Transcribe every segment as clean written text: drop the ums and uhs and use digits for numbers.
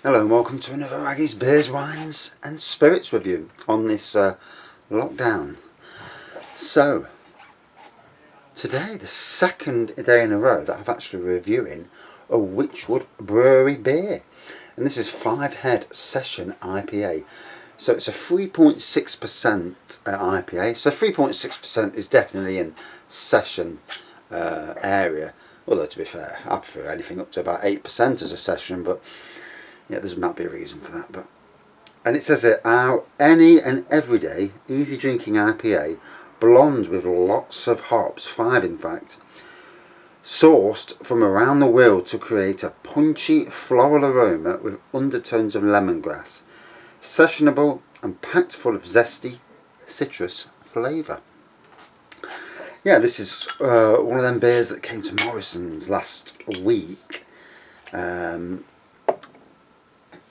Hello and welcome to another Aggies Beers, Wines and Spirits review on this lockdown. So, today, the second day in a row that I'm actually reviewing a Wychwood Brewery beer. And this is 5 Head Session IPA. So it's a 3.6% IPA. So 3.6% is definitely in session area. Although to be fair, I prefer anything up to about 8% as a session, but yeah, there might be a reason for that. And it says here, our any and everyday easy drinking IPA, blonde with lots of hops, 5 in fact, sourced from around the world to create a punchy floral aroma with undertones of lemongrass, sessionable and packed full of zesty citrus flavour. Yeah, this is one of them beers that came to Morrisons last week.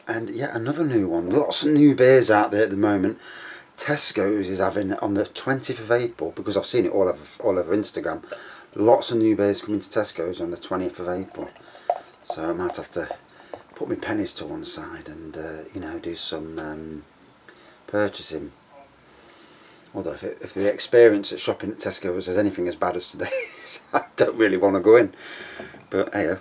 And yet another new one. Lots of new beers out there at the moment. Tesco's is having it on the 20th of April, because I've seen it all over Instagram. Lots of new beers coming to Tesco's on the 20th of April. So I might have to put my pennies to one side and do some purchasing. Although if the experience at shopping at Tesco's is anything as bad as today's, I don't really want to go in. But hey.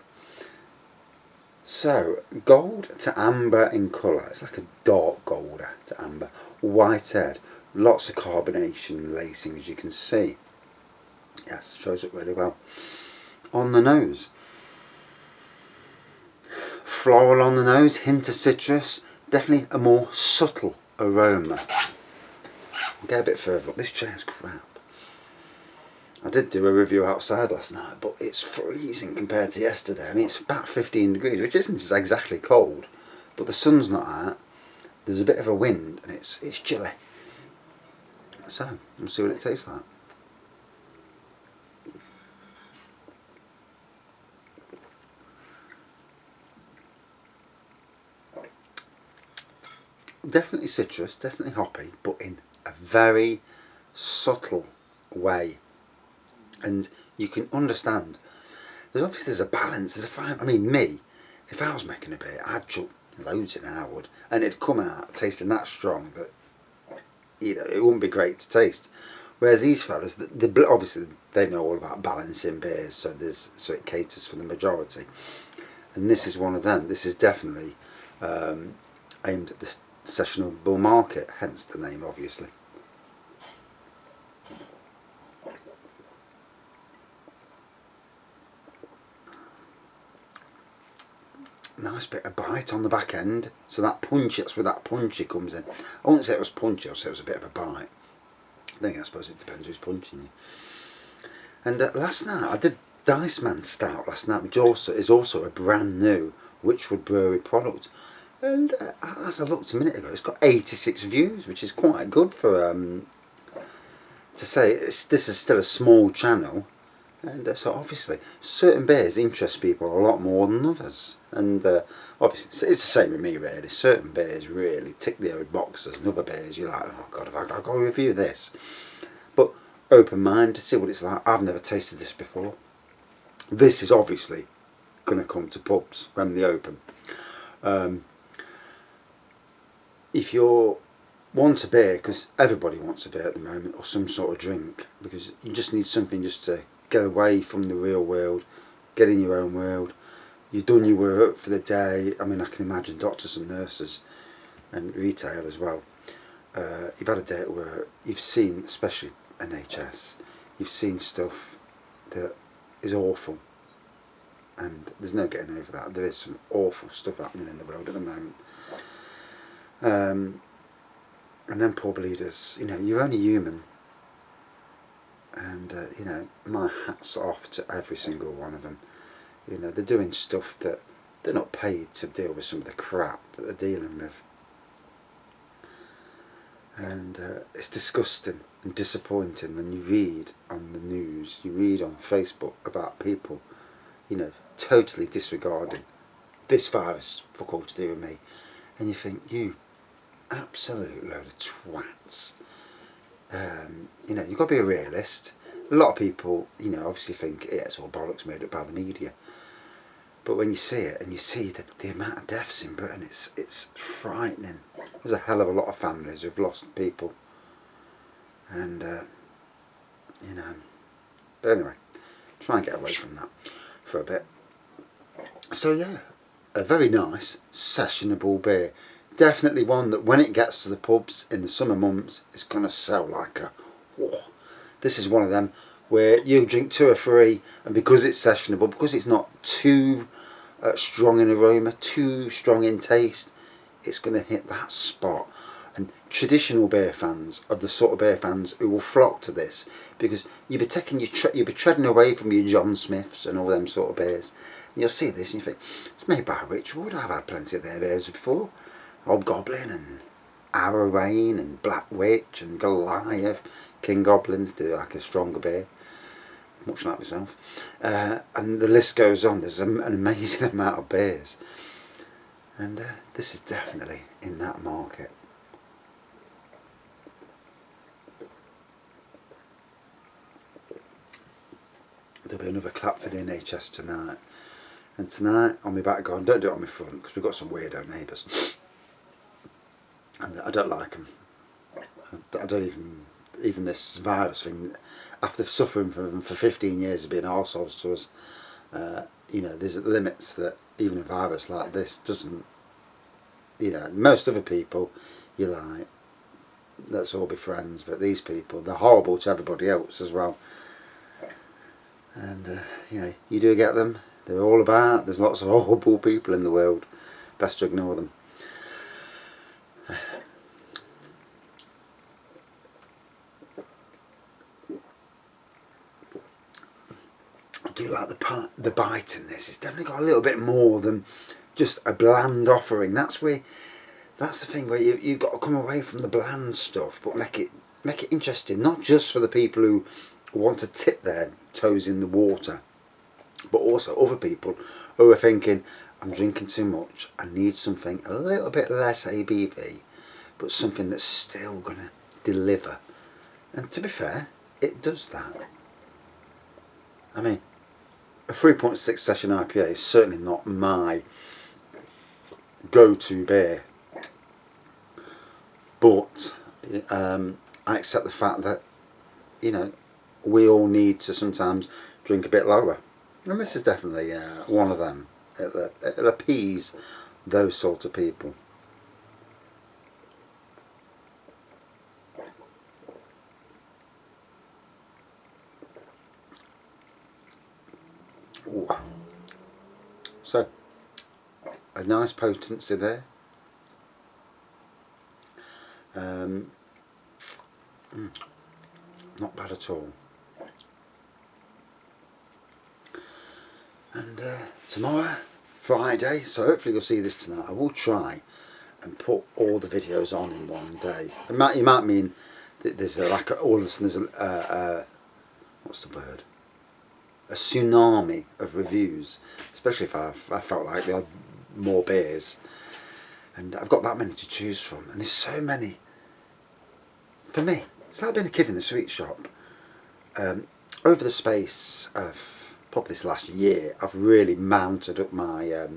So, gold to amber in colour. It's like a dark gold to amber. White head. Lots of carbonation lacing, as you can see. Yes, shows up really well. On the nose. Floral on the nose, hint of citrus. Definitely a more subtle aroma. I'll get a bit further up. This chair's crap. I did do a review outside last night, but it's freezing compared to yesterday. I mean, it's about 15 degrees, which isn't exactly cold, but the sun's not out. There's a bit of a wind, and it's chilly. So, we'll see what it tastes like. Definitely citrus, definitely hoppy, but in a very subtle way. And you can understand, there's a balance, there's a fine. I mean, if I was making a beer, I'd chuck loads in, I would, and it'd come out tasting that strong that it wouldn't be great to taste. Whereas these fellas, obviously they know all about balancing beers, so it caters for the majority. And this is one of them. This is definitely aimed at the sessionable market, hence the name, obviously. Nice bit of bite on the back end, so that's where that punchy comes in. I wouldn't say it was punchy, I'd say it was a bit of a bite. Then I suppose it depends who's punching you. And last night I did Dice Man Stout last night, which is also a brand new Wychwood Brewery product. And as I looked a minute ago, it's got 86 views, which is quite good for to say this is still a small channel. And so obviously certain beers interest people a lot more than others, and obviously it's the same with me really. Certain beers really tick the old boxes, and other beers you're like, oh god, I've got to review this. But open mind to see what it's like. I've never tasted this before. This is obviously going to come to pubs when they open. If you want a beer, because everybody wants a beer at the moment, or some sort of drink, because you just need something just to get away from the real world, get in your own world. You've done your work for the day. I mean, I can imagine doctors and nurses and retail as well. You've had a day at work, you've seen, especially NHS, you've seen stuff that is awful, and there's no getting over that. There is some awful stuff happening in the world at the moment. And then poor bleeders, you're only human. And, my hat's off to every single one of them. They're doing stuff that they're not paid to deal with some of the crap that they're dealing with. And it's disgusting and disappointing when you read on the news, you read on Facebook about people, totally disregarding this virus, fuck all to do with me. And you think, you absolute load of twats. You've got to be a realist. A lot of people, obviously think it's all bollocks made up by the media. But when you see it and you see the amount of deaths in Britain, it's frightening. There's a hell of a lot of families who've lost people, and you know. But anyway, try and get away from that for a bit. So yeah, a very nice sessionable beer. Definitely one that when it gets to the pubs in the summer months, it's gonna sell like a. Whoa. This is one of them where you drink 2 or 3, and because it's sessionable, because it's not too strong in aroma, too strong in taste, it's going to hit that spot. And traditional beer fans are the sort of beer fans who will flock to this, because you'll be taking you'll be treading away from your John Smiths and all them sort of beers. And you'll see this and you think, it's made by Wychwood. I've had plenty of their beers before. Hobgoblin and Arrow Rain and Black Witch and Goliath, King Goblin, do like a stronger beer, much like myself, and the list goes on. There's an amazing amount of beers, and this is definitely in that market. There'll be another clap for the NHS tonight, and tonight on my back garden, don't do it on my front because we've got some weirdo neighbours, and I don't like them. I don't even this virus thing, after suffering from them for 15 years of being arseholes to us, you know, there's limits that even a virus like this doesn't, you know, most other people, you're like, let's all be friends, but these people, they're horrible to everybody else as well. And, you know, you do get them, they're all about, there's lots of horrible people in the world, best to ignore them. I do like the bite in this. It's definitely got a little bit more than just a bland offering. That's the thing where you've got to come away from the bland stuff, but make it interesting. Not just for the people who want to tip their toes in the water, but also other people who are thinking, I'm drinking too much. I need something a little bit less ABV, but something that's still gonna deliver. And to be fair, it does that. I mean, a 3.6 session IPA is certainly not my go-to beer, but I accept the fact that, you know, we all need to sometimes drink a bit lower, and this is definitely one of them. It'll appease those sort of people. Ooh. So, a nice potency there. Not bad at all. And tomorrow, Friday, so hopefully you'll see this tonight. I will try and put all the videos on in one day. You might mean that there's all of a sudden there's what's the word? A tsunami of reviews, especially if I felt like there are more beers, and I've got that many to choose from, and there's so many. For me, it's like being a kid in the sweet shop. Over the space of probably this last year, I've really mounted up my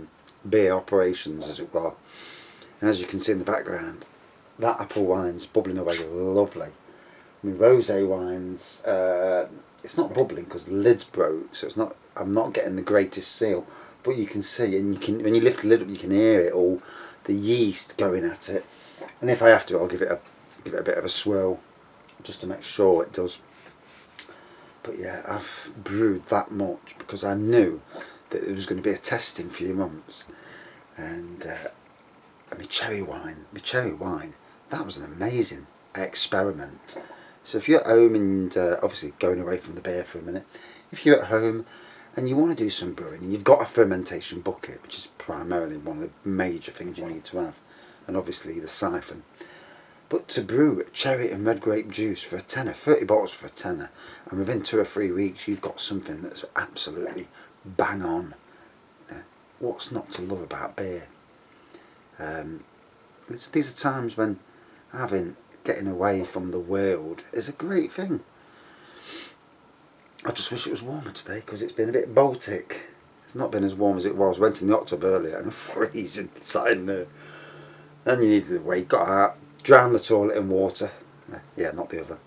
beer operations, as it were, and as you can see in the background, that apple wine's bubbling away lovely. I mean, rosé wines, it's not bubbling because the lid's broke, so it's not. I'm not getting the greatest seal, but you can see, and when you lift the lid up, you can hear it all, the yeast going at it. And if I have to, I'll give it a bit of a swirl, just to make sure it does. But yeah, I've brewed that much because I knew that it was going to be a testing few months, and my cherry wine, that was an amazing experiment. So if you're at home and obviously going away from the beer for a minute, if you're at home and you want to do some brewing and you've got a fermentation bucket, which is primarily one of the major things you need to have, and obviously the siphon, but to brew cherry and red grape juice for a tenner, 30 bottles for a tenner, and within 2 or 3 weeks you've got something that's absolutely bang on. You know, what's not to love about beer? These are times when getting away from the world is a great thing. I just wish it was warmer today because it's been a bit Baltic. It's not been as warm as it was. Went in the hot tub earlier and freezing inside there. Then you needed to wait, got out, drowned the toilet in water. Yeah, not the other.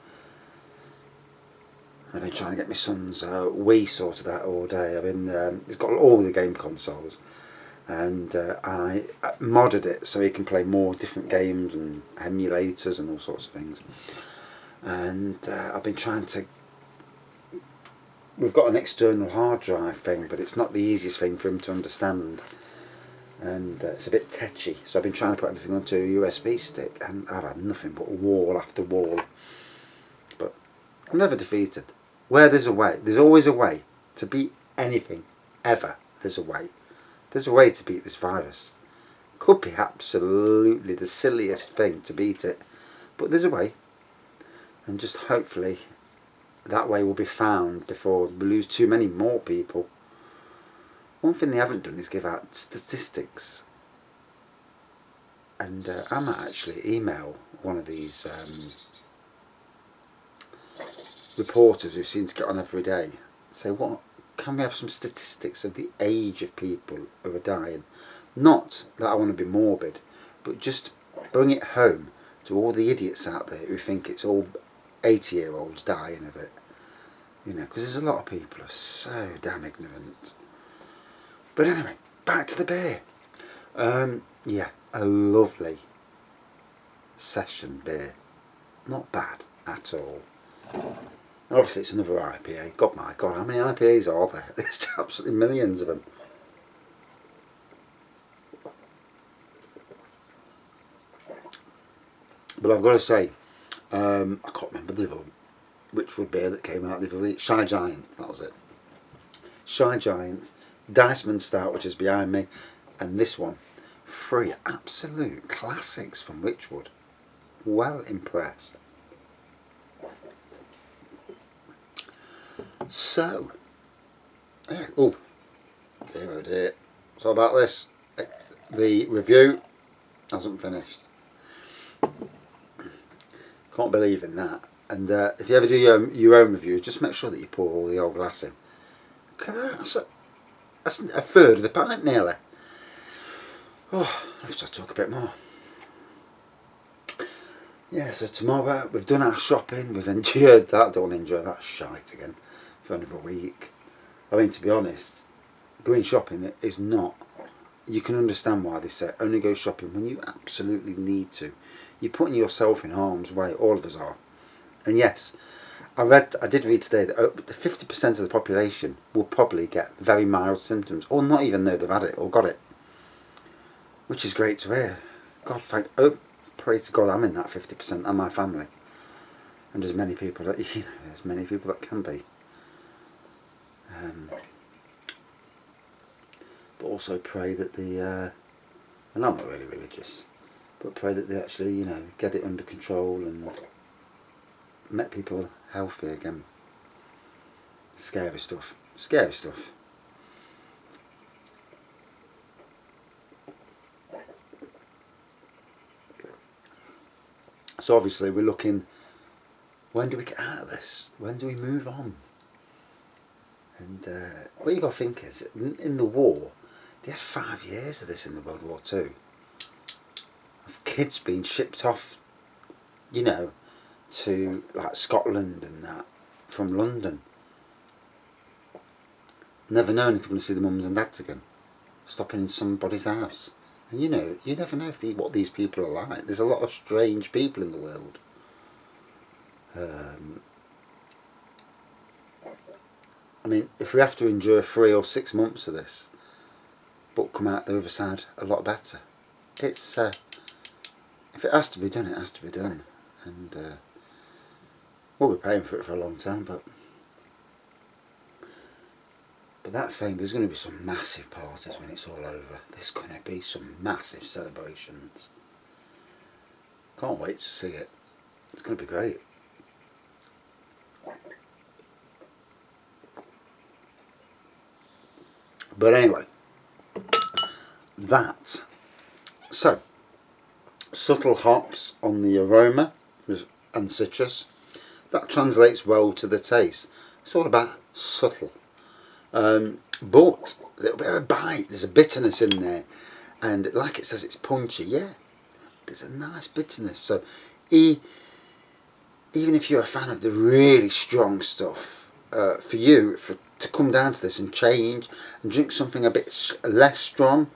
I've been trying to get my son's Wii sorted out all day. He's got all the game consoles, and I modded it so he can play more different games and emulators and all sorts of things. And I've been trying to. We've got an external hard drive thing, but it's not the easiest thing for him to understand, and it's a bit tetchy. So I've been trying to put everything onto a USB stick, and I've had nothing but wall after wall. But I'm never defeated. Where there's a way, there's always a way to beat anything, ever. There's a way. There's a way to beat this virus. Could be absolutely the silliest thing to beat it, but there's a way. And just hopefully that way will be found before we lose too many more people. One thing they haven't done is give out statistics. And I might actually email one of these reporters who seem to get on every day, say, what can we have some statistics of the age of people who are dying? Not that I want to be morbid, but just bring it home to all the idiots out there who think it's all 80-year-olds dying of it. You know, because there's a lot of people who are so damn ignorant. But anyway, back to the beer. Yeah, a lovely session beer. Not bad at all. Obviously it's another IPA. God, my God, how many IPAs are there? There's absolutely millions of them. But I've got to say, I can't remember the other Wychwood beer that came out the other week. Shy Giant, that was it. Shy Giant, Diceman Stout, which is behind me, and this one. 3 absolute classics from Wychwood. Well impressed. So, yeah, oh dear, so about this, the review hasn't finished. Can't believe in that. And if you ever do your own reviews, just make sure that you pour all the old glass in. That's a third of the pint nearly. Oh, I have to talk a bit more. Yeah, so tomorrow we've done our shopping, we've endured that, don't enjoy that shite again for another week. I mean, to be honest, going shopping is not, you can understand why they say only go shopping when you absolutely need to. You're putting yourself in harm's way, all of us are. And yes, I did read today that 50% of the population will probably get very mild symptoms, or not even know they've had it or got it. Which is great to hear. God, pray to God I'm in that 50% and my family. And as many people that, as many people that can be. But also pray that and I'm not really religious, but pray that they actually, get it under control and make people healthy again. Scary stuff. Scary stuff. So obviously we're looking, when do we get out of this? When do we move on? And what you got to think is, in the war, they had 5 years of this in the World War II. Of kids being shipped off, to like Scotland and that, from London. Never knowing if they're going to see the mums and dads again. Stopping in somebody's house. And you never know what these people are like. There's a lot of strange people in the world. I mean, if we have to endure 3 or 6 months of this, but come out the other side a lot better. It's if it has to be done, it has to be done. And we'll be paying for it for a long time, but that thing, there's going to be some massive parties when it's all over. There's going to be some massive celebrations. Can't wait to see it. It's going to be great. But anyway, that. So, subtle hops on the aroma and citrus. That translates well to the taste. It's all about subtle. But a little bit of a bite. There's a bitterness in there, and like it says, it's punchy. Yeah, there's a nice bitterness. So even if you're a fan of the really strong stuff, for you to come down to this and change and drink something a bit less strong,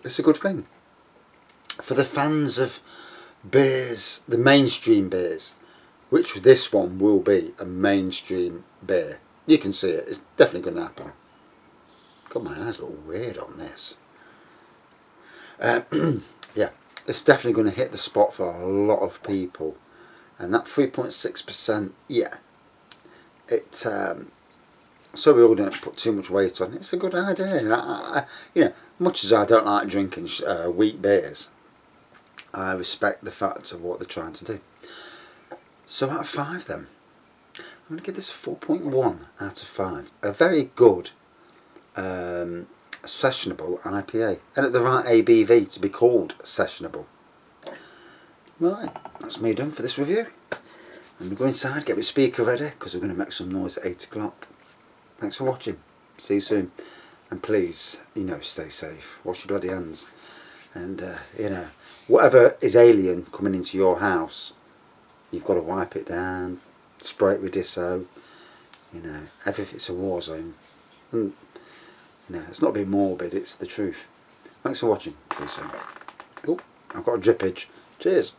it's a good thing. For the fans of beers, the mainstream beers, which this one will be a mainstream beer. You can see it. It's definitely going to happen. God, my eyes look weird on this. Yeah, it's definitely going to hit the spot for a lot of people. And that 3.6%, yeah, it. So we all don't put too much weight on it. It's a good idea. You know, much as I don't like drinking wheat beers, I respect the fact of what they're trying to do. So out of 5 then, I'm going to give this a 4.1 out of 5. A very good sessionable IPA. And at the right ABV to be called sessionable. Right, that's me done for this review. I'm going to go inside, get my speaker ready, because we're going to make some noise at 8 o'clock. Thanks for watching. See you soon. And please, you know, stay safe. Wash your bloody hands. And, you know, whatever is alien coming into your house, you've got to wipe it down, spray it with Disso. You know, it's a war zone. And, you know, it's not being morbid, it's the truth. Thanks for watching. See you soon. Oh, I've got a drippage. Cheers.